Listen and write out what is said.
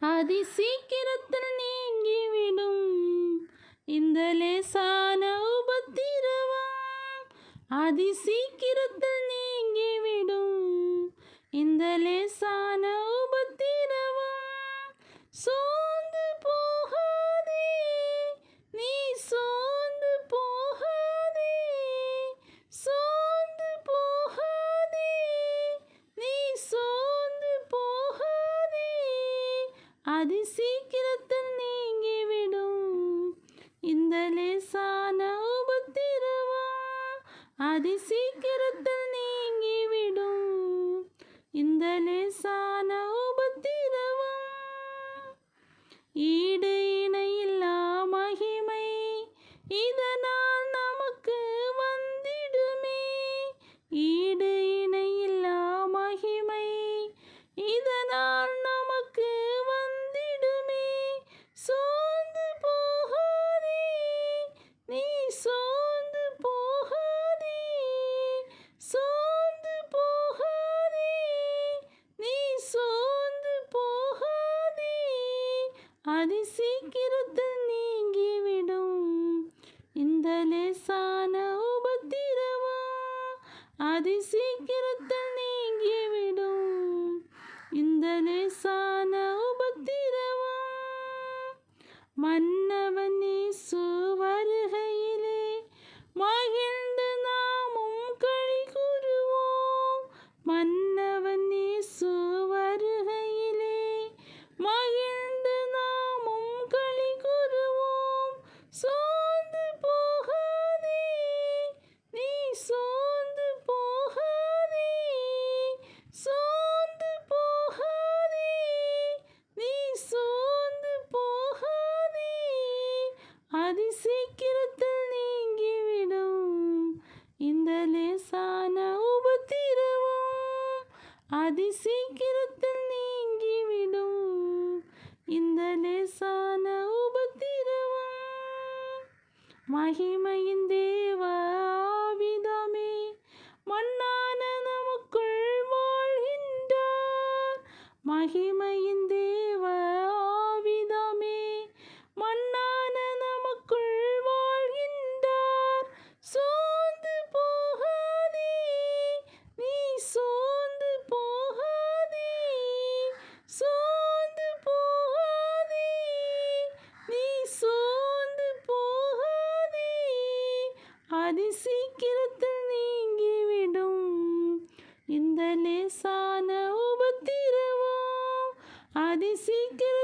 அதி சீக்கிரத்தில் நீங்கிவிடும் இந்த லேசான உபத்திரவம். அதி சீக்கிரத்தில் நீங்கிவிடும் இந்த லேசான உபத்திரவம். சோர்ந்து போகாதே, நீ சோர்ந்து போகாதே, சோர்ந்து போகாதே, நீ சோர்ந்து போகாதே. அதி சீக்கிரத்தில் நீங்கிவிடும் இந்த லேசான உபத்திரவம். அதி சீக்கிரத்தில் நீங்கிவிடும் இந்த லேசான உபத்திரவம். ஈடு இணையில்லா மகிமை இதனால் நமக்கு வந்திடுமே. ஈடு இணையில்லா மகிமை இதனால் நமக்கு வந்திடுமே. சோர்ந்து போகாதே, நீ சோர்ந்து போகாதே, சோர்ந்து போகாதே, நீ சோர்ந்து போகாதே. அதி சீக்கிரத்தில் நீங்கிவிடும் இந்த லேசான உபத்திரவம். அதி சீக்கிரத்தில் நீங்கிவிடும் இந்த லேசான உபத்திரவம். மன்னவன் இயேசு வருகையிலே மகிழ்ந்து நாமும் களி கூறுவோம். மன்னவன் இயேசு வருகையிலே மகிழ்ந்து நாமும் களி கூறுவோம். சோர்ந்து போகாதே, நீ சோர்ந்து போகாதே, சோர்ந்து போகாதே, நீ சோர்ந்து போகாதே. அதி சீக்கிரத்தில் நீங்கிவிடும் இந்த லேசான உபத்திரவம். அதி சீக்கிரத்தில் நீங்கிவிடும் இந்த லேசான உபத்திரவம். மகிமையின் தேவ ஆவிதாமே மண்ணான நமக்குள் வாழ்கின்றார். மகிமையின் தேவ ஆவிதாமே மண்ணான நமக்குள் வாழ்கின்றார். சோர்ந்து போகாதே, நீ சோர்ந்து போகாதே, சோர்ந்து போகாதே, நீ சோர்ந்து போகாதே. அதி சீக்கிரத்தில் நீங்கிவிடும் இந்த லேசான உபத்திரவம். அதி சீக்கிரம்